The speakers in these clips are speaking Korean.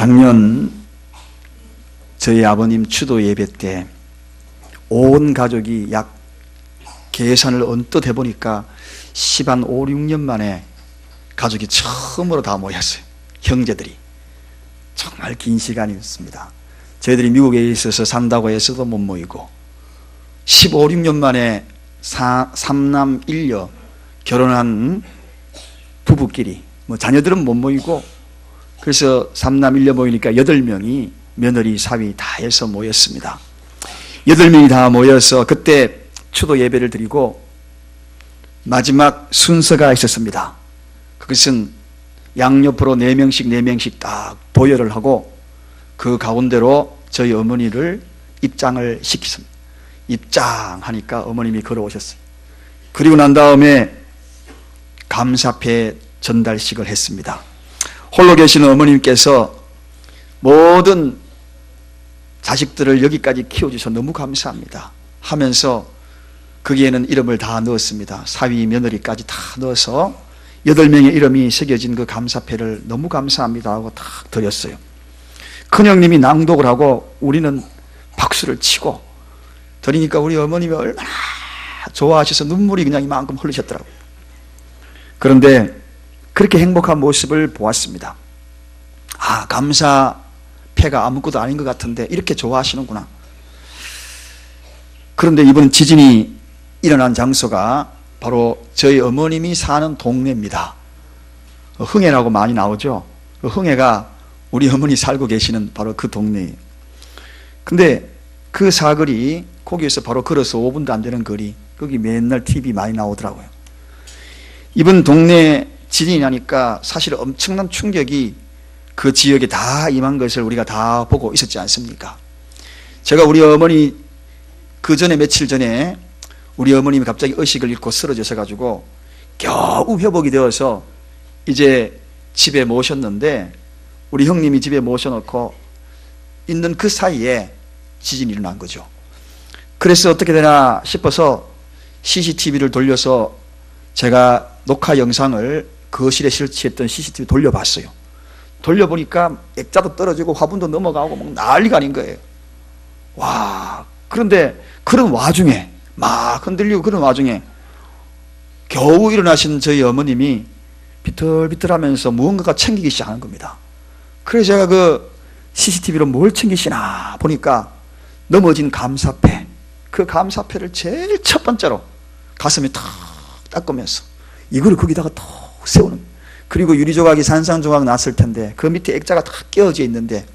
작년 저희 아버님 추도 예배 때 온 가족이 약 계산을 언뜻 해보니까 10한 5, 6년 만에 가족이 처음으로 다 모였어요. 형제들이. 정말 긴 시간이었습니다. 저희들이 미국에 있어서 산다고 해서도 못 모이고 15, 16년 만에 3남 1녀 결혼한 부부끼리 자녀들은 못 모이고 그래서 3남 1녀 모이니까 8명이 며느리 사위 다 해서 모였습니다. 8명이 다 모여서 그때 추도 예배를 드리고 마지막 순서가 있었습니다. 그것은 양옆으로 4명씩 딱 도열을 하고 그 가운데로 저희 어머니를 입장을 시켰습니다. 입장하니까 어머님이 걸어오셨어요. 그리고 난 다음에 감사패 전달식을 했습니다. 홀로 계시는 어머님께서 모든 자식들을 여기까지 키워주셔서 너무 감사합니다 하면서 거기에는 이름을 다 넣었습니다. 사위 며느리까지 다 넣어서 8명의 이름이 새겨진 그 감사패를 너무 감사합니다 하고 딱 드렸어요. 큰형님이 낭독을 하고 우리는 박수를 치고 드리니까 우리 어머님이 얼마나 좋아하셔서 눈물이 그냥 이만큼 흘리셨더라고요. 그런데 그렇게 행복한 모습을 보았습니다. 아, 감사패가 아무것도 아닌 것 같은데 이렇게 좋아하시는구나. 그런데 이번 지진이 일어난 장소가 바로 저희 어머님이 사는 동네입니다. 흥해라고 많이 나오죠. 흥해가 우리 어머니 살고 계시는 바로 그 동네예요. 근데 그 사거리 거기에서 바로 걸어서 5분도 안 되는 거리, 거기 맨날 TV 많이 나오더라고요. 이번 동네 지진이 나니까 사실 엄청난 충격이 그 지역에 다 임한 것을 우리가 다 보고 있었지 않습니까? 제가 우리 어머니 그 전에 며칠 전에 우리 어머님이 갑자기 의식을 잃고 쓰러져서 가지고 겨우 회복이 되어서 이제 집에 모셨는데 우리 형님이 집에 모셔놓고 있는 그 사이에 지진이 일어난 거죠. 그래서 어떻게 되나 싶어서 CCTV를 돌려서 제가 녹화 영상을 거실에 설치했던 CCTV 돌려봤어요. 돌려보니까 액자도 떨어지고 화분도 넘어가고 막 난리가 아닌 거예요. 와, 그런데 그런 와중에 막 흔들리고 그런 와중에 겨우 일어나신 저희 어머님이 비틀비틀하면서 무언가가 챙기기 시작하는 겁니다. 그래서 제가 그 CCTV로 뭘 챙기시나 보니까 넘어진 감사패, 그 감사패를 제일 첫 번째로 가슴에 탁 닦으면서 이걸 거기다가 탁 세우는, 그리고 유리조각이 산산조각 났을 텐데 그 밑에 액자가 다 끼워져 있는데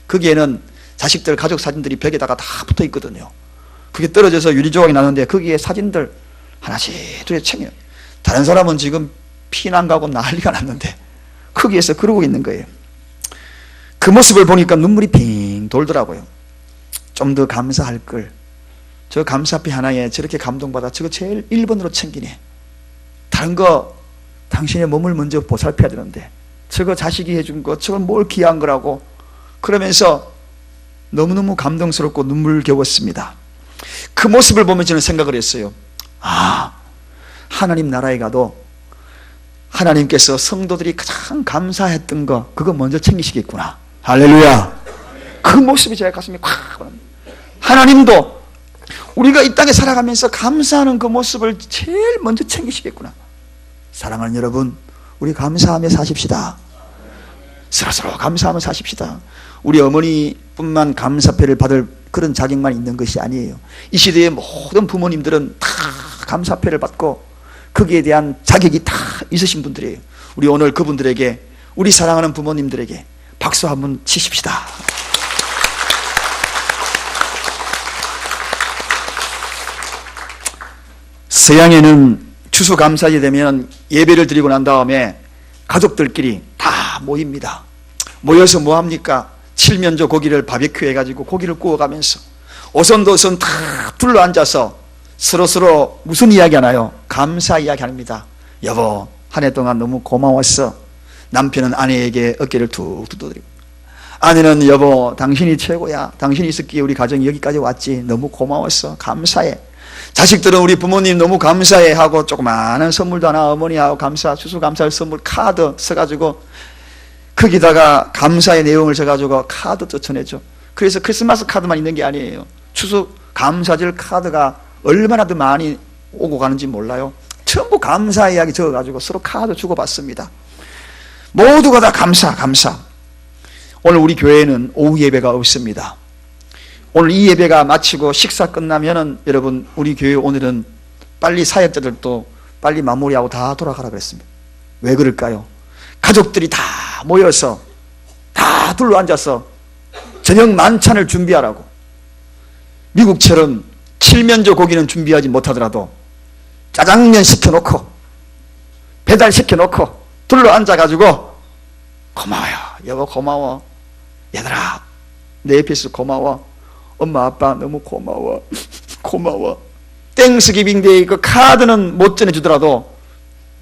거기에는 자식들 가족 사진들이 벽에다가 다 붙어 있거든요. 그게 떨어져서 유리조각이 나는데 거기에 사진들 하나씩 둘씩 챙겨. 다른 사람은 지금 피난 가고 난리가 났는데 거기에서 그러고 있는 거예요. 그 모습을 보니까 눈물이 빙 돌더라고요. 좀 더 감사할 걸. 저 감사패 하나에 저렇게 감동받아 저거 제일 1번으로 챙기네. 다른 거 당신의 몸을 먼저 보살펴야 되는데 저거 자식이 해준 거 저건 뭘 귀한 거라고 그러면서 너무너무 감동스럽고 눈물겨웠습니다. 그 모습을 보면 저는 생각을 했어요. 아, 하나님 나라에 가도 하나님께서 성도들이 가장 감사했던 거 그거 먼저 챙기시겠구나. 할렐루야. 그 모습이 제 가슴이 콱. 하나님도 우리가 이 땅에 살아가면서 감사하는 그 모습을 제일 먼저 챙기시겠구나. 사랑하는 여러분, 우리 감사하며 사십시다. 서로서로 감사하며 사십시다. 우리 어머니뿐만 감사패를 받을 그런 자격만 있는 것이 아니에요. 이 시대의 모든 부모님들은 다 감사패를 받고 거기에 대한 자격이 다 있으신 분들이에요. 우리 오늘 그분들에게, 우리 사랑하는 부모님들에게 박수 한번 치십시다. 서양에는 추수감사절이 되면 예배를 드리고 난 다음에 가족들끼리 다 모입니다. 모여서 뭐 합니까? 칠면조 고기를 바비큐 해가지고 고기를 구워가면서 오손도손 다 둘러앉아서 서로서로 무슨 이야기 하나요? 감사 이야기 합니다. 여보, 한 해 동안 너무 고마웠어. 남편은 아내에게 어깨를 툭 두드리고, 아내는 여보 당신이 최고야. 당신이 있었기에 우리 가정이 여기까지 왔지. 너무 고마웠어. 감사해. 자식들은 우리 부모님 너무 감사해 하고 조그마한 선물도 하나 어머니하고 추수감사할 선물 카드 써가지고 그 거기다가 감사의 내용을 적어가지고 카드도 전해줘. 그래서 크리스마스 카드만 있는 게 아니에요. 추석 감사절 카드가 얼마나 더 많이 오고 가는지 몰라요. 전부 감사 이야기 적어가지고 서로 카드 주고받습니다. 모두가 다 감사. 오늘 우리 교회에는 오후 예배가 없습니다. 오늘 이 예배가 마치고 식사 끝나면은 여러분 우리 교회 오늘은 빨리 사역자들도 빨리 마무리하고 다 돌아가라 그랬습니다. 왜 그럴까요? 가족들이 다 모여서 다 둘러앉아서 저녁 만찬을 준비하라고. 미국처럼 칠면조 고기는 준비하지 못하더라도 짜장면 시켜놓고 배달 시켜놓고 둘러앉아가지고 고마워요. 여보 고마워. 얘들아 내 옆에 있어 고마워. 엄마 아빠 너무 고마워. 고마워. 땡스기빙데이 그 카드는 못 전해주더라도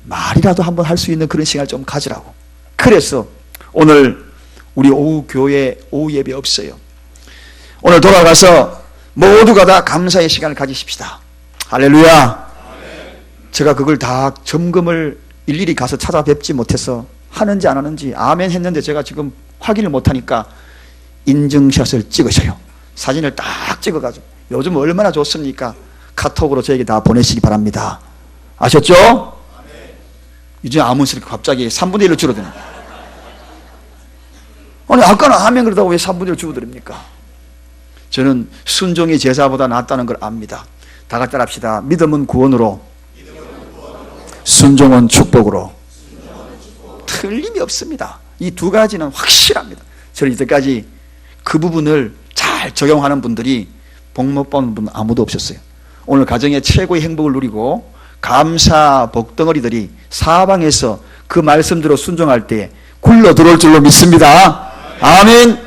말이라도 한번 할 수 있는 그런 시간을 좀 가지라고. 그래서 오늘 우리 오후 교회 오후 예배 없어요. 오늘 돌아가서 모두가 다 감사의 시간을 가지십시다. 할렐루야. 제가 그걸 다 점검을 일일이 가서 찾아뵙지 못해서 하는지 안 하는지 아멘 했는데 제가 지금 확인을 못하니까 인증샷을 찍으셔요. 사진을 딱 찍어가지고 요즘 얼마나 좋습니까? 카톡으로 저에게 다 보내시기 바랍니다. 아셨죠? 이제 아멘 소리가 갑자기 3분의 1로 줄어드네. 아니 아까는 아멘 그러다가 왜 3분의 1로 줄어듭니까? 저는 순종이 제사보다 낫다는 걸 압니다. 다 같이 따라합시다. 믿음은 구원으로, 순종은 축복으로. 틀림이 없습니다. 이 두 가지는 확실합니다. 저는 이때까지 그 부분을 잘 적용하는 분들이 복 못 보는 분 아무도 없었어요. 오늘 가정의 최고의 행복을 누리고 감사 복덩어리들이 사방에서 그 말씀대로 순종할 때 굴러 들어올 줄로 믿습니다. 아멘.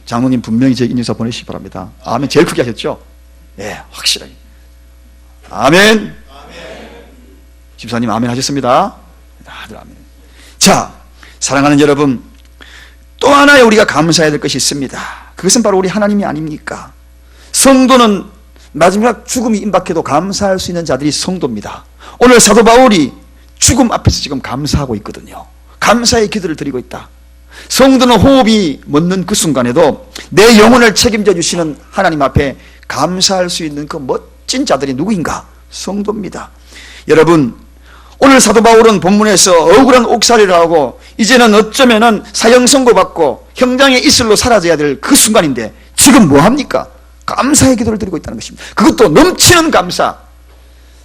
장로님 분명히 제 인증서 보내시기 바랍니다. 아멘. 제일 크게 하셨죠? 예, 확실하게. 아멘. 집사님 아멘 하셨습니다. 다들 아멘. 자, 사랑하는 여러분, 또 하나의 우리가 감사해야 될 것이 있습니다. 그것은 바로 우리 하나님이 아닙니까? 성도는 마지막 죽음이 임박해도 감사할 수 있는 자들이 성도입니다. 오늘 사도 바울이 죽음 앞에서 지금 감사하고 있거든요. 감사의 기도를 드리고 있다. 성도는 호흡이 멎는 그 순간에도 내 영혼을 책임져 주시는 하나님 앞에 감사할 수 있는 그 멋진 자들이 누구인가? 성도입니다. 여러분, 오늘 사도 바울은 본문에서 억울한 옥살이를 하고 이제는 어쩌면은 사형 선고받고 형장의 이슬로 사라져야 될 그 순간인데 지금 뭐합니까? 감사의 기도를 드리고 있다는 것입니다. 그것도 넘치는 감사.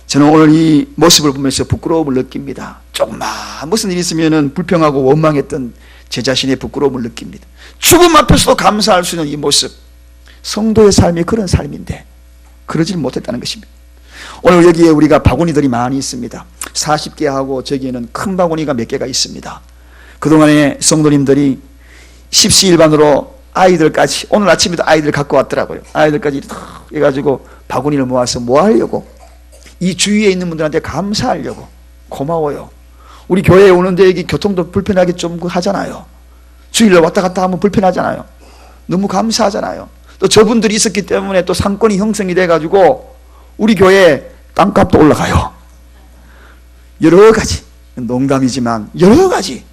저는 오늘 이 모습을 보면서 부끄러움을 느낍니다. 조금만 무슨 일이 있으면 불평하고 원망했던 제 자신의 부끄러움을 느낍니다. 죽음 앞에서도 감사할 수 있는 이 모습, 성도의 삶이 그런 삶인데 그러질 못했다는 것입니다. 오늘 여기에 우리가 바구니들이 많이 있습니다. 40개 하고 저기에는 큰 바구니가 몇 개가 있습니다. 그동안에 성도님들이 십시일반으로 아이들까지, 오늘 아침에도 아이들 갖고 왔더라고요. 아이들까지 다 해가지고 바구니를 모아서 뭐 하려고? 이 주위에 있는 분들한테 감사하려고. 고마워요. 우리 교회에 오는데 여기 교통도 불편하게 좀 하잖아요. 주일날 왔다 갔다 하면 불편하잖아요. 너무 감사하잖아요. 또 저분들이 있었기 때문에 또 상권이 형성이 돼가지고 우리 교회 땅값도 올라가요. 여러 가지, 농담이지만 여러 가지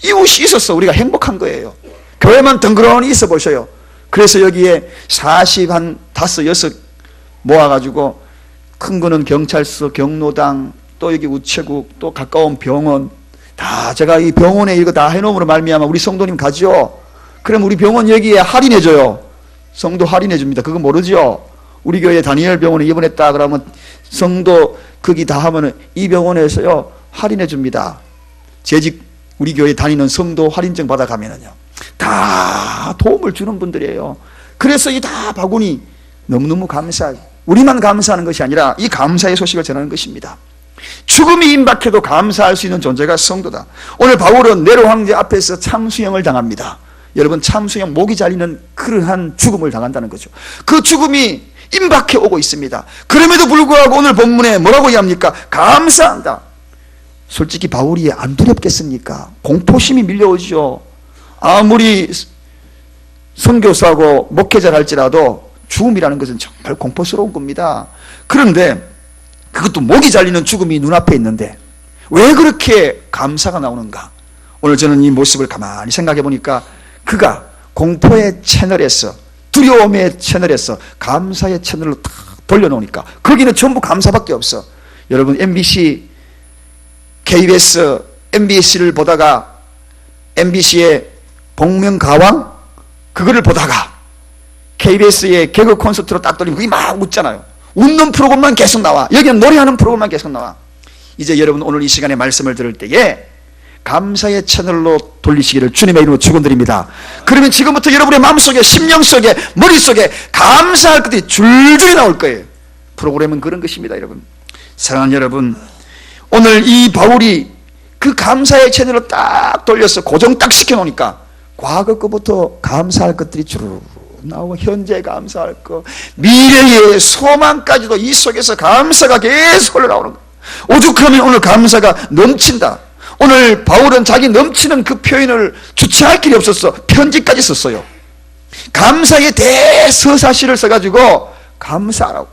이웃이 있어서 우리가 행복한 거예요. 교회만 덩그러니 있어 보셔요. 그래서 여기에 40, 한 5, 6 모아가지고 큰 거는 경찰서, 경로당, 또 여기 우체국, 또 가까운 병원, 다 제가 이 병원에 이거 다 해놓음으로 말미암아 우리 성도님 가죠. 그럼 우리 병원 여기에 할인해줘요. 성도 할인해줍니다. 그거 모르죠? 우리 교회 다니엘 병원에 입원했다 그러면 성도 거기 다 하면은 이 병원에서요 할인해줍니다. 재직 우리 교회 다니는 성도 할인증 받아가면은요 다 도움을 주는 분들이에요. 그래서 이 다 바구니 너무너무 감사하죠. 우리만 감사하는 것이 아니라 이 감사의 소식을 전하는 것입니다. 죽음이 임박해도 감사할 수 있는 존재가 성도다. 오늘 바울은 네로 황제 앞에서 참수형을 당합니다. 여러분, 참수형, 목이 잘리는 그러한 죽음을 당한다는 거죠. 그 죽음이 임박해 오고 있습니다. 그럼에도 불구하고 오늘 본문에 뭐라고 이야기합니까? 감사한다. 솔직히 바울이 안 두렵겠습니까? 공포심이 밀려오죠. 아무리 선교사고 목회자를 할지라도 죽음이라는 것은 정말 공포스러운 겁니다. 그런데 그것도 목이 잘리는 죽음이 눈앞에 있는데 왜 그렇게 감사가 나오는가? 오늘 저는 이 모습을 가만히 생각해 보니까 그가 공포의 채널에서, 두려움의 채널에서 감사의 채널로 탁 돌려놓으니까 거기는 전부 감사밖에 없어. 여러분, MBC, KBS, MBC를 보다가 MBC의 복면가왕 그거를 보다가 KBS의 개그 콘서트로 딱 돌리면 그게 막 웃잖아요. 웃는 프로그램만 계속 나와. 여기는 노래하는 프로그램만 계속 나와. 이제 여러분, 오늘 이 시간에 말씀을 들을 때에 감사의 채널로 돌리시기를 주님의 이름으로 축원드립니다. 그러면 지금부터 여러분의 마음속에, 심령 속에, 머릿속에 감사할 것들이 줄줄이 나올 거예요. 프로그램은 그런 것입니다. 여러분, 사랑하는 여러분, 오늘 이 바울이 그 감사의 채널로 딱 돌려서 고정 딱 시켜놓으니까 과거 것부터 감사할 것들이 주르륵 나오고, 현재 감사할 것, 미래의 소망까지도 이 속에서 감사가 계속 흘러나오는 거예요. 오죽하면 오늘 감사가 넘친다. 오늘 바울은 자기 넘치는 그 표현을 주체할 길이 없었어. 편지까지 썼어요. 감사의 대서사시를 써가지고 감사라고.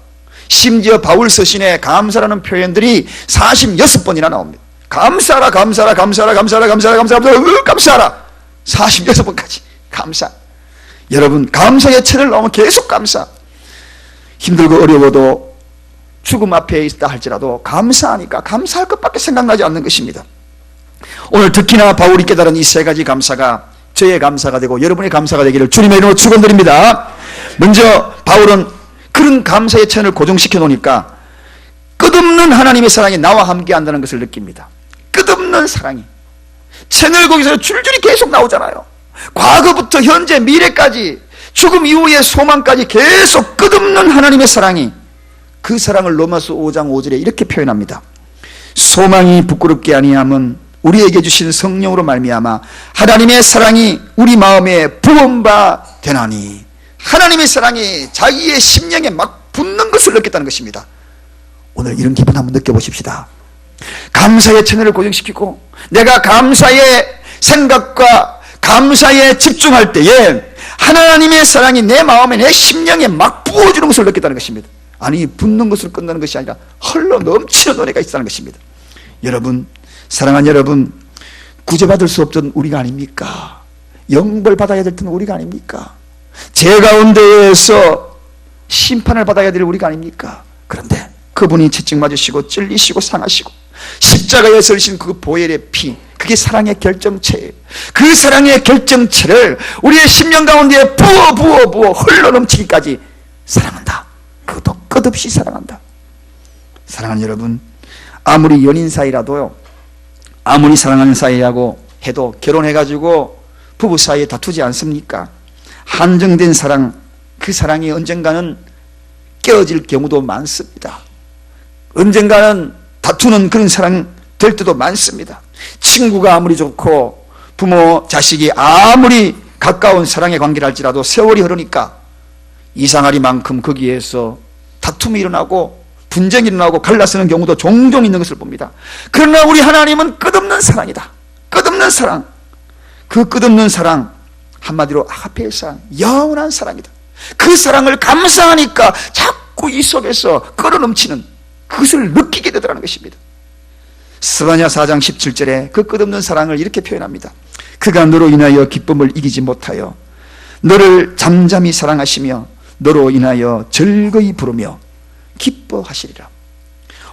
심지어 바울 서신에 감사라는 표현들이 46번이나 나옵니다. 감사라, 감사라, 감사라, 감사라, 감사라, 감사라, 감사라. 46번까지 감사. 여러분, 감사의 채널 나오면 계속 감사. 힘들고 어려워도 죽음 앞에 있다 할지라도 감사하니까 감사할 것밖에 생각나지 않는 것입니다. 오늘 특히나 바울이 깨달은 이 세 가지 감사가 저의 감사가 되고 여러분의 감사가 되기를 주님의 이름으로 축원드립니다. 먼저 바울은 그런 감사의 채널을 고정시켜 놓으니까 끝없는 하나님의 사랑이 나와 함께 한다는 것을 느낍니다. 끝없는 사랑이 채널 거기서 줄줄이 계속 나오잖아요. 과거부터 현재, 미래까지, 죽음 이후의 소망까지 계속 끝없는 하나님의 사랑이, 그 사랑을 로마서 5장 5절에 이렇게 표현합니다. 소망이 부끄럽게 아니함은 우리에게 주신 성령으로 말미암아 하나님의 사랑이 우리 마음에 부은 바 되나니. 하나님의 사랑이 자기의 심령에 막 붙는 것을 느꼈다는 것입니다. 오늘 이런 기분 한번 느껴보십시다. 감사의 채널을 고정시키고 내가 감사의 생각과 감사에 집중할 때에 하나님의 사랑이 내 마음에, 내 심령에 막 부어주는 것을 느꼈다는 것입니다. 아니, 붙는 것으로 끝나는 것이 아니라 흘러 넘치는 노래가 있다는 것입니다. 여러분, 사랑하는 여러분, 구제받을 수 없던 우리가 아닙니까? 영벌 받아야 될 때는 우리가 아닙니까? 죄 가운데에서 심판을 받아야 될 우리가 아닙니까? 그런데 그분이 채찍 맞으시고 찔리시고 상하시고 십자가에 설신 그 보혈의 피, 그게 사랑의 결정체예요. 그 사랑의 결정체를 우리의 심령 가운데 부어 흘러넘치기까지 사랑한다. 그것도 끝없이 사랑한다. 사랑하는 여러분, 아무리 연인 사이라도요, 아무리 사랑하는 사이라고 해도 결혼해가지고 부부 사이에 다투지 않습니까? 한정된 사랑, 그 사랑이 언젠가는 깨어질 경우도 많습니다. 언젠가는 다투는 그런 사랑 될 때도 많습니다. 친구가 아무리 좋고 부모, 자식이 아무리 가까운 사랑의 관계를 할지라도 세월이 흐르니까 이상하리만큼 거기에서 다툼이 일어나고 분쟁이 일어나고 갈라서는 경우도 종종 있는 것을 봅니다. 그러나 우리 하나님은 끝없는 사랑이다. 끝없는 사랑. 그 끝없는 사랑, 한마디로 아가페의 사랑, 영원한 사랑이다. 그 사랑을 감사하니까 자꾸 이 속에서 끌어넘치는 그것을 느끼게 되더라는 것입니다. 스바냐 4장 17절에 그 끝없는 사랑을 이렇게 표현합니다. 그가 너로 인하여 기쁨을 이기지 못하여 너를 잠잠히 사랑하시며 너로 인하여 즐거이 부르며 기뻐하시리라.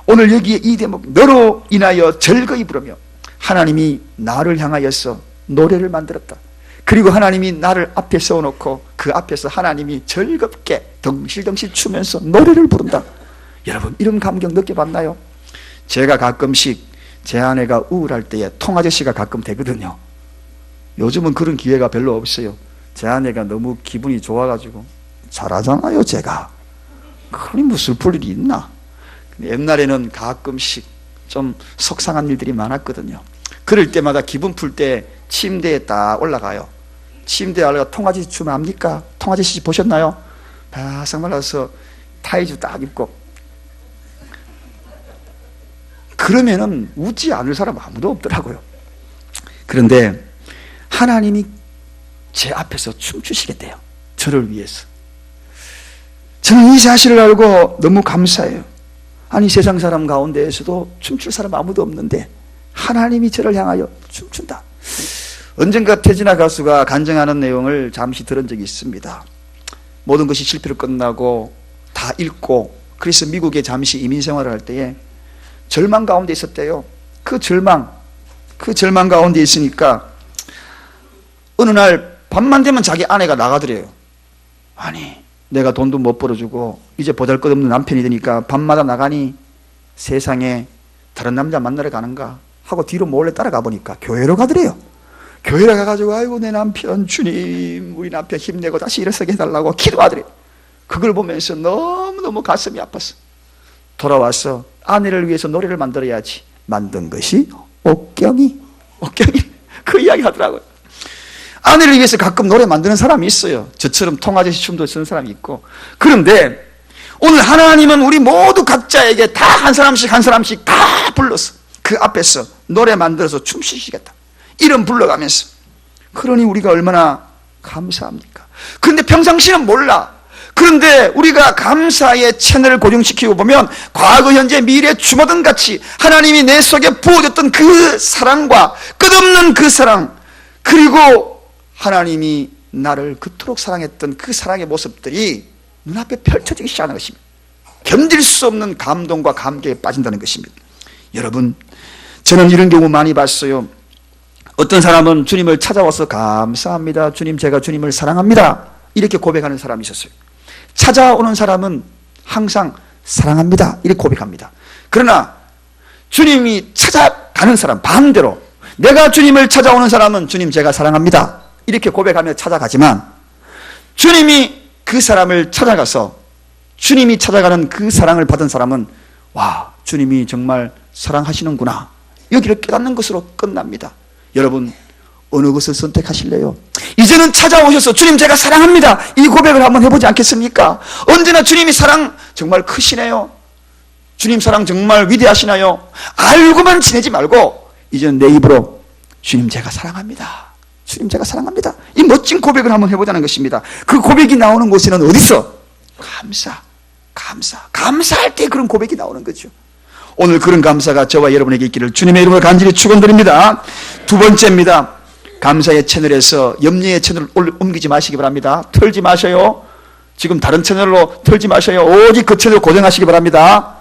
오늘 여기에 이 대목, 너로 인하여 즐거이 부르며, 하나님이 나를 향하여서 노래를 만들었다. 그리고 하나님이 나를 앞에 세워놓고 그 앞에서 하나님이 즐겁게 덩실덩실 추면서 노래를 부른다. 여러분, 이런 감격 느껴봤나요? 제가 가끔씩 제 아내가 우울할 때에 통아저씨가 가끔 되거든요. 요즘은 그런 기회가 별로 없어요. 제 아내가 너무 기분이 좋아가지고 잘하잖아요, 제가. 그리 뭐 슬플 일이 있나? 옛날에는 가끔씩 좀 속상한 일들이 많았거든요. 그럴 때마다 기분 풀 때 침대에 딱 올라가요. 침대에 올라가 통아저씨 춤 압니까? 통아저씨 보셨나요? 바싹 말라서 타이즈 딱 입고, 그러면은 웃지 않을 사람 아무도 없더라고요. 그런데 하나님이 제 앞에서 춤추시겠대요. 저를 위해서. 저는 이 사실을 알고 너무 감사해요. 아니, 세상 사람 가운데에서도 춤출 사람 아무도 없는데 하나님이 저를 향하여 춤춘다. 언젠가 태진아 가수가 간증하는 내용을 잠시 들은 적이 있습니다. 모든 것이 실패로 끝나고 다 잃고 그래서 미국에 잠시 이민 생활을 할 때에 절망 가운데 있었대요. 그 절망 가운데 있으니까 어느 날 밤만 되면 자기 아내가 나가더래요. 아니, 내가 돈도 못 벌어주고 이제 보잘것없는 남편이 되니까 밤마다 나가니 세상에 다른 남자 만나러 가는가 하고 뒤로 몰래 따라가 보니까 교회로 가더래요. 교회로 가가지고 아이고 내 남편, 주님 우리 남편 힘내고 다시 일어서게 해달라고 기도하더래요. 그걸 보면서 너무너무 가슴이 아팠어. 돌아와서 아내를 위해서 노래를 만들어야지. 만든 것이 옥경이 그 이야기 하더라고요. 아내를 위해서 가끔 노래 만드는 사람이 있어요. 저처럼 통아저씨 춤도 추는 사람이 있고. 그런데 오늘 하나님은 우리 모두 각자에게 다 한 사람씩 다 불러서 그 앞에서 노래 만들어서 춤추시겠다 이름 불러가면서. 그러니 우리가 얼마나 감사합니까? 그런데 평상시는 몰라. 그런데 우리가 감사의 채널을 고정시키고 보면 과거, 현재, 미래 주마등 같이 하나님이 내 속에 부어줬던 그 사랑과 끝없는 그 사랑, 그리고 하나님이 나를 그토록 사랑했던 그 사랑의 모습들이 눈앞에 펼쳐지기 시작하는 것입니다. 견딜 수 없는 감동과 감격에 빠진다는 것입니다. 여러분, 저는 이런 경우 많이 봤어요. 어떤 사람은 주님을 찾아와서 감사합니다, 주님 제가 주님을 사랑합니다 이렇게 고백하는 사람이 있었어요. 찾아오는 사람은 항상 사랑합니다 이렇게 고백합니다. 그러나 주님이 찾아가는 사람 반대로 내가 주님을 찾아오는 사람은 주님 제가 사랑합니다 이렇게 고백하며 찾아가지만, 주님이 그 사람을 찾아가서 주님이 찾아가는 그 사랑을 받은 사람은 와, 주님이 정말 사랑하시는구나 여기를 깨닫는 것으로 끝납니다. 여러분, 어느 것을 선택하실래요? 이제는 찾아오셔서 주님 제가 사랑합니다 이 고백을 한번 해보지 않겠습니까? 언제나 주님이 사랑 정말 크시네요, 주님 사랑 정말 위대하시나요? 알고만 지내지 말고 이제는 내 입으로 주님 제가 사랑합니다, 주님 제가 사랑합니다 이 멋진 고백을 한번 해보자는 것입니다. 그 고백이 나오는 곳에는 어디서? 감사할 때 그런 고백이 나오는 거죠. 오늘 그런 감사가 저와 여러분에게 있기를 주님의 이름으로 간절히 축원드립니다. 두 번째입니다. 감사의 채널에서 염려의 채널을 옮기지 마시기 바랍니다. 털지 마셔요. 지금 다른 채널로 털지 마셔요. 오직 그 채널 고정하시기 바랍니다.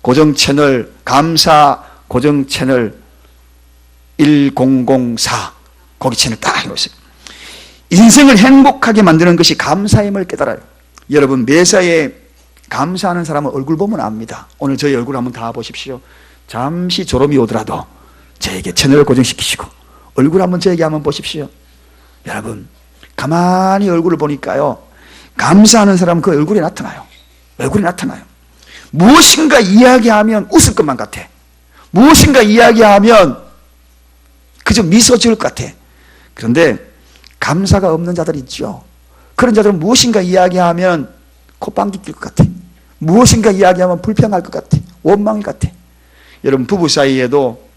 고정 채널, 감사 고정 채널 1004 거기 채널 딱 해놓으세요. 인생을 행복하게 만드는 것이 감사임을 깨달아요. 여러분, 매사에 감사하는 사람은 얼굴 보면 압니다. 오늘 저희 얼굴 한번 다 보십시오. 잠시 졸음이 오더라도 저에게 채널을 고정시키시고 얼굴 한번 저에게 한번 보십시오. 여러분, 가만히 얼굴을 보니까요, 감사하는 사람은 그 얼굴이 나타나요. 얼굴이 나타나요. 무엇인가 이야기하면 웃을 것만 같아. 무엇인가 이야기하면 그저 미소 지을 것 같아. 그런데 감사가 없는 자들 있죠. 그런 자들은 무엇인가 이야기하면 콧방귀 낄 것 같아. 무엇인가 이야기하면 불평할 것 같아. 원망일 것 같아. 여러분, 부부 사이에도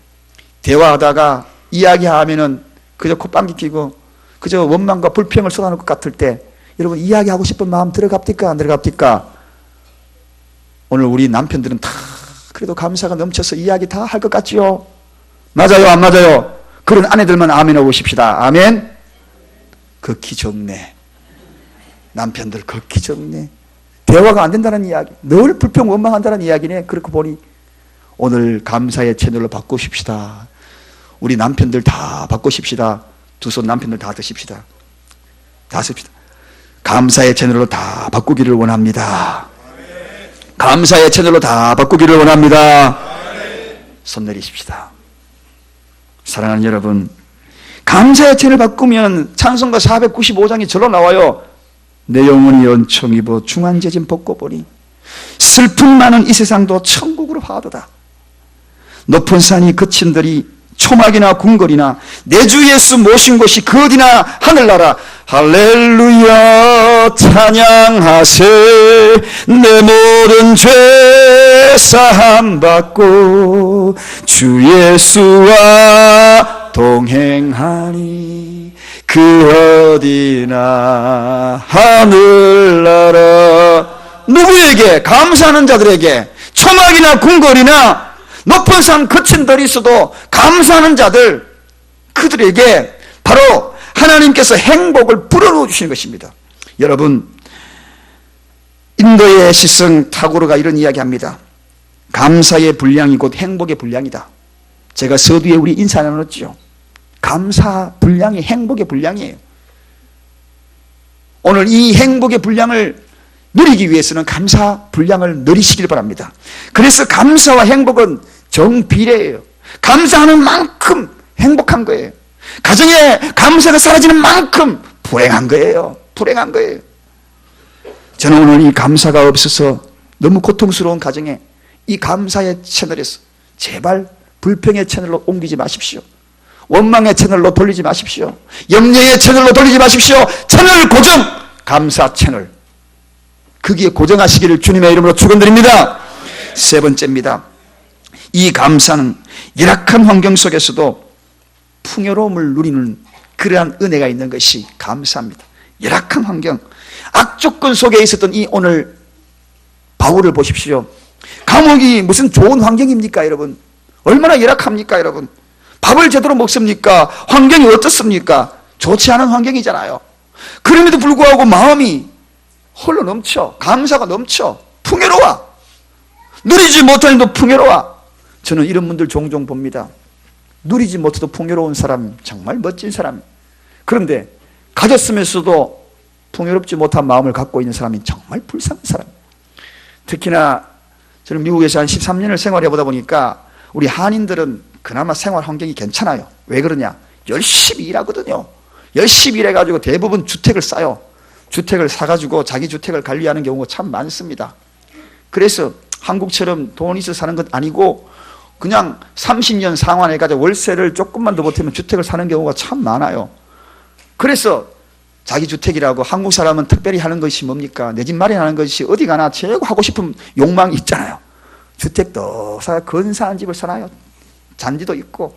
대화하다가 이야기하면은 그저 콧방귀 끼고 그저 원망과 불평을 쏟아낼 것 같을 때 여러분, 이야기하고 싶은 마음 들어갑니까? 안 들어갑니까? 오늘 우리 남편들은 다 그래도 감사가 넘쳐서 이야기 다 할 것 같지요? 맞아요, 안 맞아요? 그런 아내들만 아멘 하고 싶시다. 아멘. 극히 적네. 남편들 극히 적네. 대화가 안 된다는 이야기, 늘 불평 원망한다는 이야기네. 그렇게 보니 오늘 감사의 채널로 바꾸십시다. 우리 남편들 다 바꾸십시다. 두 손 남편들 다 드십시다. 다 씁시다. 감사의 채널로 다 바꾸기를 원합니다. 감사의 채널로 다 바꾸기를 원합니다. 손 내리십시다. 사랑하는 여러분, 감사의 채널 바꾸면 찬송가 495장이 절로 나와요. 내 영혼이 연총 입어 중한재진 벗고 보니 슬픔 많은 이 세상도 천국으로 하도다. 높은 산이 그친들이 초막이나 궁궐이나 내 주 예수 모신 곳이 그 어디나 하늘나라. 할렐루야 찬양하세. 내 모든 죄 사함 받고 주 예수와 동행하니 그 어디나 하늘나라. 누구에게? 감사하는 자들에게. 초막이나 궁궐이나 높은 산 거친 들이 있어도 감사하는 자들, 그들에게 바로 하나님께서 행복을 불어넣어 주시는 것입니다. 여러분, 인도의 시성 타고르가 이런 이야기합니다. 감사의 분량이 곧 행복의 분량이다. 제가 서두에 우리 인사 나눴죠. 감사 분량이 행복의 분량이에요. 오늘 이 행복의 분량을 누리기 위해서는 감사 분량을 누리시길 바랍니다. 그래서 감사와 행복은 정비례예요. 감사하는 만큼 행복한 거예요. 가정에 감사가 사라지는 만큼 불행한 거예요. 불행한 거예요. 저는 오늘 이 감사가 없어서 너무 고통스러운 가정에 이 감사의 채널에서 제발 불평의 채널로 옮기지 마십시오. 원망의 채널로 돌리지 마십시오. 염려의 채널로 돌리지 마십시오. 채널 고정! 감사 채널. 거기에 고정하시기를 주님의 이름으로 축원드립니다. 세 번째입니다. 이 감사는 열악한 환경 속에서도 풍요로움을 누리는 그러한 은혜가 있는 것이 감사입니다. 열악한 환경, 악조건 속에 있었던 이 오늘 바울을 보십시오. 감옥이 무슨 좋은 환경입니까, 여러분? 얼마나 열악합니까, 여러분? 밥을 제대로 먹습니까? 환경이 어떻습니까? 좋지 않은 환경이잖아요. 그럼에도 불구하고 마음이 홀로 넘쳐. 감사가 넘쳐. 풍요로워. 누리지 못하는데도 풍요로워. 저는 이런 분들 종종 봅니다. 누리지 못해도 풍요로운 사람, 정말 멋진 사람. 그런데 가졌으면서도 풍요롭지 못한 마음을 갖고 있는 사람이 정말 불쌍한 사람. 특히나 저는 미국에서 한 13년을 생활해 보다 보니까 우리 한인들은 그나마 생활 환경이 괜찮아요. 왜 그러냐? 열심히 일하거든요. 열심히 일해가지고 대부분 주택을 싸요. 주택을 사가지고 자기 주택을 관리하는 경우가 참 많습니다. 그래서 한국처럼 돈 있어 사는 건 아니고 그냥 30년 상환해가지고 월세를 조금만 더 보태면 주택을 사는 경우가 참 많아요. 그래서 자기 주택이라고 한국 사람은 특별히 하는 것이 뭡니까? 내 집 마련하는 것이 어디 가나 최고 하고 싶은 욕망이 있잖아요. 주택도 사 근사한 집을 사나요? 잔디도 있고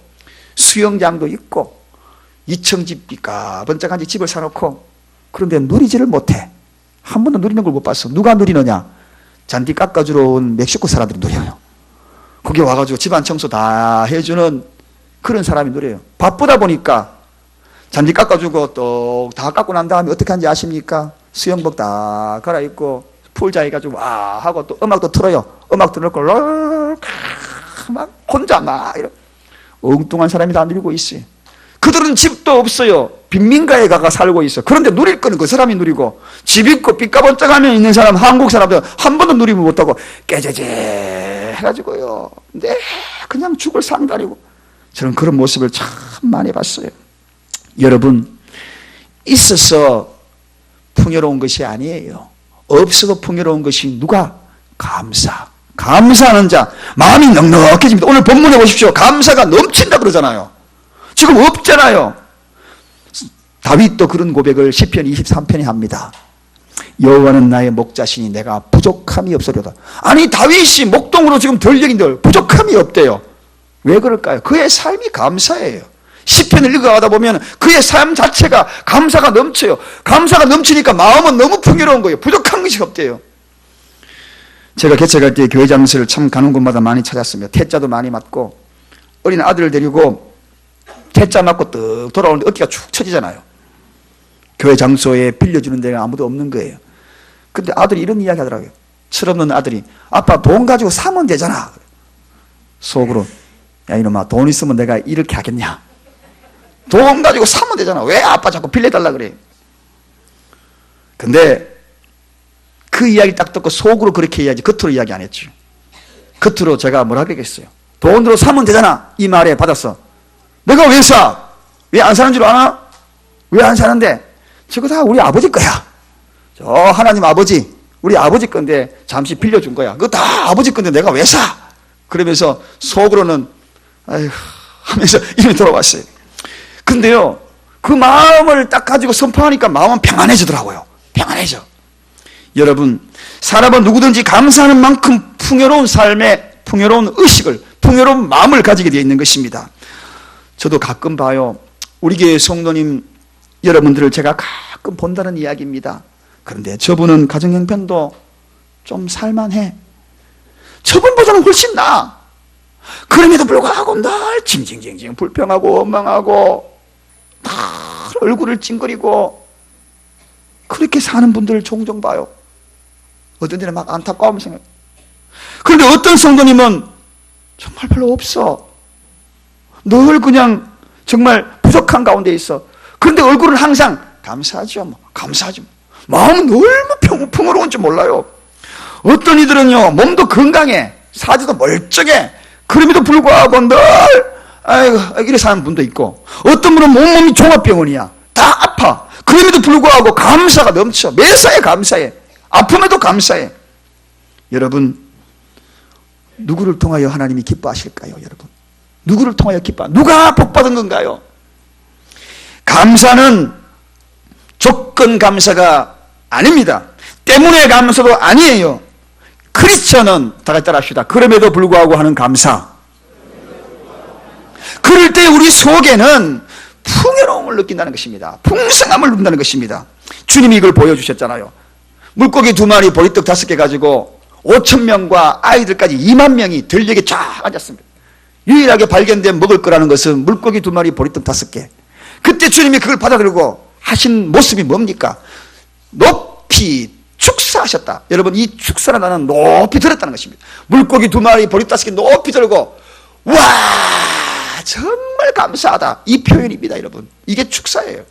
수영장도 있고 2층 집 삐까번쩍한 집을 사놓고 그런데 누리지를 못해. 한 번도 누리는 걸 못 봤어. 누가 누리느냐? 잔디 깎아주러 온 멕시코 사람들이 누려요. 거기 와가지고 집안 청소 다 해주는 그런 사람이 누려요. 바쁘다 보니까 잔디 깎아주고 또 다 깎고 난 다음에 어떻게 하는지 아십니까? 수영복 다 갈아입고 풀자 해가지고 와 하고 또 음악도 틀어요. 음악 틀어놓고 막 혼자 막 이런 엉뚱한 사람이 다 누리고 있어요. 그들은 집도 없어요. 빈민가에 가가 살고 있어. 그런데 누릴 거는 그 사람이 누리고 집 있고 삐까번쩍하면 있는 사람 한국 사람들 한 번도 누리지 못하고 깨재재 해가지고요. 네 그냥 죽을 상다리고 저는 그런 모습을 참 많이 봤어요. 여러분 있어서 풍요로운 것이 아니에요. 없어도 풍요로운 것이 누가? 감사. 감사하는 자 마음이 넉넉해집니다. 오늘 본문에 보십시오. 감사가 넘친다 그러잖아요. 지금 없잖아요. 다윗도 그런 고백을 시편 23편에 합니다. 여호와는 나의 목자시니 내가 부족함이 없으려다. 아니 다윗이 목동으로 지금 들녘인들 부족함이 없대요. 왜 그럴까요? 그의 삶이 감사예요. 시편을 읽어가다 보면 그의 삶 자체가 감사가 넘쳐요. 감사가 넘치니까 마음은 너무 풍요로운 거예요. 부족한 것이 없대요. 제가 개척할 때 교회 장소를 참 가는 곳마다 많이 찾았습니다. 태자도 많이 맞고 어린 아들을 데리고 태자 맞고 뜩 돌아오는데 어깨가 축 처지잖아요. 교회 장소에 빌려주는 데가 아무도 없는 거예요. 근데 아들이 이런 이야기 하더라고요. 철없는 아들이 아빠 돈 가지고 사면 되잖아. 속으로 야 이놈아 돈 있으면 내가 이렇게 하겠냐. 돈 가지고 사면 되잖아. 왜 아빠 자꾸 빌려달라 그래. 근데 그 이야기 딱 듣고 속으로 그렇게 이야기 겉으로 이야기 안 했죠. 겉으로 제가 뭐라 그러겠어요. 돈으로 사면 되잖아. 이 말에 받았어. 내가 왜 사? 왜 안 사는 줄 아나? 왜 안 사는데? 저거 다 우리 아버지 거야. 저 하나님 아버지 우리 아버지 건데 잠시 빌려준 거야. 그거 다 아버지 건데 내가 왜 사? 그러면서 속으로는 아휴 하면서 이름이 돌아왔어요. 근데요 그 마음을 딱 가지고 선포하니까 마음은 평안해지더라고요. 평안해져. 여러분 사람은 누구든지 감사하는 만큼 풍요로운 삶에 풍요로운 의식을 풍요로운 마음을 가지게 되어 있는 것입니다. 저도 가끔 봐요. 우리 교회 성도님 여러분들을 제가 가끔 본다는 이야기입니다. 그런데 저분은 가정 형편도 좀 살만해. 저분보다는 훨씬 나아. 그럼에도 불구하고 늘 징징징징 불평하고 원망하고 다 얼굴을 찡그리고 그렇게 사는 분들을 종종 봐요. 어떤 데는 막 안타까움을 생각해요. 그런데 어떤 성도님은 정말 별로 없어. 늘 그냥 정말 부족한 가운데 있어. 그런데 얼굴은 항상 감사하죠. 감사하죠. 마음은 너무 풍요로운 줄 몰라요. 어떤 이들은요, 몸도 건강해, 사지도 멀쩡해. 그럼에도 불구하고 늘 아이고 이래 사는 분도 있고, 어떤 분은 몸이 종합병원이야. 다 아파. 그럼에도 불구하고 감사가 넘쳐. 매사에 감사해. 아픔에도 감사해. 여러분, 누구를 통하여 하나님이 기뻐하실까요? 여러분, 누구를 통하여 누가 복받은 건가요? 감사는 조건 감사가 아닙니다. 때문에 감사도 아니에요. 크리스천은 다 같이 따라합시다. 그럼에도 불구하고 하는 감사. 그럴 때 우리 속에는 풍요로움을 느낀다는 것입니다. 풍성함을 느낀다는 것입니다. 주님이 이걸 보여주셨잖아요. 물고기 2마리, 보리떡 5개 가지고 5,000명과 아이들까지 2만 명이 들녘에 쫙 앉았습니다. 유일하게 발견된 먹을 거라는 것은 물고기 2마리, 보리떡 5개. 그때 주님이 그걸 받아들이고 하신 모습이 뭡니까? 높이 축사하셨다. 여러분, 이 축사는 나는 높이 들었다는 것입니다. 물고기 2마리, 보리떡 5개 높이 들고, 와, 정말 감사하다. 이 표현입니다, 여러분. 이게 축사예요.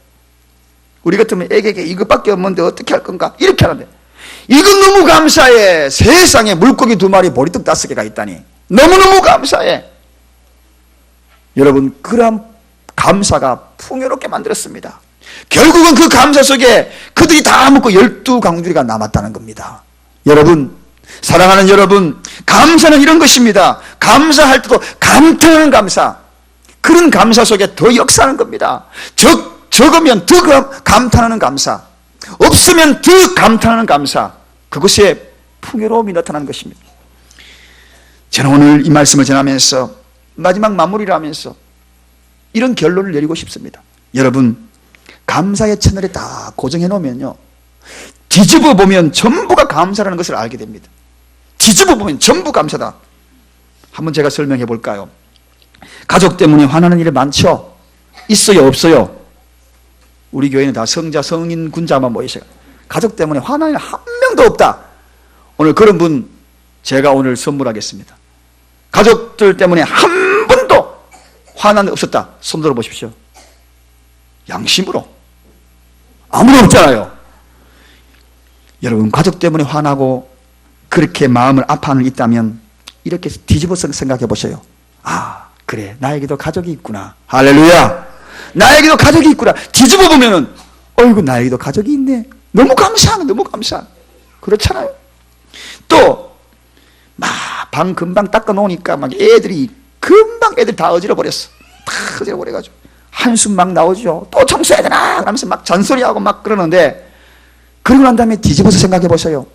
우리 같으면 애에게 이것밖에 없는데 어떻게 할 건가? 이렇게 하는데, 이건 너무 감사해. 세상에 물고기 2마리, 보리떡 5개가 있다니. 너무너무 감사해. 여러분, 그런 감사가 풍요롭게 만들었습니다. 결국은 그 감사 속에 그들이 다 먹고 12강주리가 남았다는 겁니다. 여러분, 사랑하는 여러분, 감사는 이런 것입니다. 감사할 때도 감탄하는 감사, 그런 감사 속에 더 역사하는 겁니다. 적으면 더 감탄하는 감사, 없으면 더 감탄하는 감사, 그것에 풍요로움이 나타나는 것입니다. 저는 오늘 이 말씀을 전하면서 마지막 마무리를 하면서 이런 결론을 내리고 싶습니다. 여러분, 감사의 채널에 다 고정해 놓으면요, 뒤집어 보면 전부가 감사라는 것을 알게 됩니다. 뒤집어 보면 전부 감사다. 한번 제가 설명해 볼까요? 가족 때문에 화나는 일이 많죠? 있어요, 없어요? 우리 교회는 다 성자, 성인, 군자만 모이셔요. 가족 때문에 화나는 일 한 명도 없다. 오늘 그런 분 제가 오늘 선물하겠습니다. 가족들 때문에 한 번도 화난 일 없었다. 손 들어 보십시오. 양심으로. 아무도 없잖아요. 여러분, 가족 때문에 화나고 그렇게 마음을 아파하는 일 있다면 이렇게 뒤집어서 생각해 보세요. 아, 그래, 나에게도 가족이 있구나. 할렐루야. 나에게도 가족이 있구나. 뒤집어 보면은 어이구, 나에게도 가족이 있네. 너무 감사하네. 너무 감사. 그렇잖아요. 또 방 금방 닦아 놓으니까 막 애들이 금방 다 어지러 버렸어. 다 어지러 버려가지고 한숨 막 나오죠. 또 청소해야 되나 하면서 막 잔소리하고 막 그러는데, 그러고 난 다음에 뒤집어서 생각해 보세요.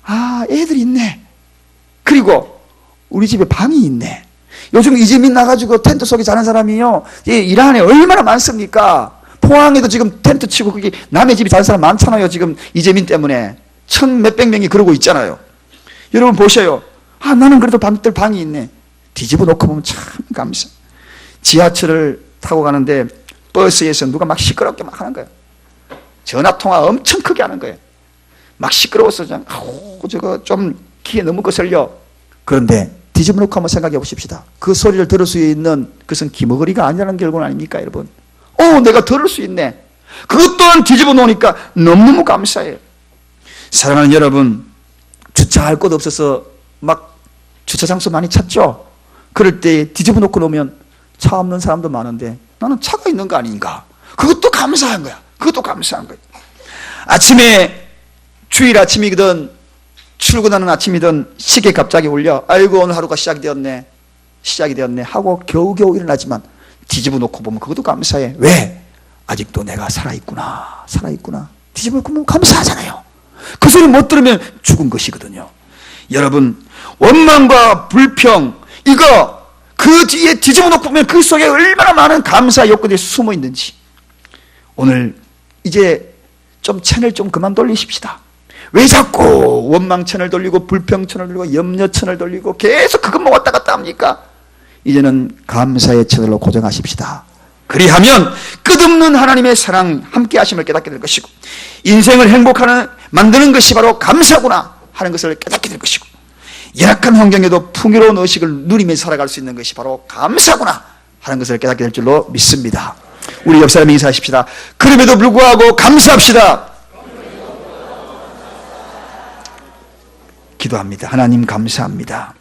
아, 애들이 있네. 그리고 우리 집에 방이 있네. 요즘 이재민 나가지고 텐트 속에 자는 사람이요, 일 안에 얼마나 많습니까? 포항에도 지금 텐트 치고 거기 남의 집에 자는 사람 많잖아요. 지금 이재민 때문에 1,몇백 명이 그러고 있잖아요. 여러분 보세요. 아, 나는 그래도 방이 있네. 뒤집어 놓고 보면 참 감사. 지하철을 타고 가는데 버스에서 누가 막 시끄럽게 막 하는 거예요. 전화통화 엄청 크게 하는 거예요. 막 시끄러워서 저거 좀 귀에 너무 거슬려. 그런데 뒤집어 놓고 한번 생각해 보십시다. 그 소리를 들을 수 있는 그것은 귀머거리가 아니라는 결론 아닙니까, 여러분? 내가 들을 수 있네. 그것 또한 뒤집어 놓으니까 너무너무 감사해요. 사랑하는 여러분, 주차할 곳 없어서 막 주차 장소 많이 찾죠? 그럴 때 뒤집어 놓고 놓으면 차 없는 사람도 많은데 나는 차가 있는 거 아닌가? 그것도 감사한 거야. 그것도 감사한 거야. 아침에, 주일 아침이든 출근하는 아침이든 시계 갑자기 울려. 아이고, 오늘 하루가 시작이 되었네 하고 겨우겨우 일어나지만 뒤집어 놓고 보면 그것도 감사해. 왜? 아직도 내가 살아있구나. 뒤집어 놓고 보면 감사하잖아요. 그 소리 못 들으면 죽은 것이거든요. 여러분, 원망과 불평, 이거 그 뒤에 뒤집어 놓고 보면 그 속에 얼마나 많은 감사 요건이 숨어 있는지. 오늘 이제 좀 채널 좀 그만 돌리십시다. 왜 자꾸 원망 채널 돌리고 불평 채널 돌리고 염려 채널 돌리고 계속 그것만 왔다 갔다 합니까? 이제는 감사의 채널로 고정하십시다. 그리하면 끝없는 하나님의 사랑 함께 하심을 깨닫게 될 것이고, 인생을 행복하는 만드는 것이 바로 감사구나 하는 것을 깨닫게 될 것이고, 열악한 환경에도 풍요로운 의식을 누리며 살아갈 수 있는 것이 바로 감사구나 하는 것을 깨닫게 될 줄로 믿습니다. 우리 옆 사람이 인사하십시다. 그럼에도 불구하고 감사합시다. 기도합니다. 하나님 감사합니다.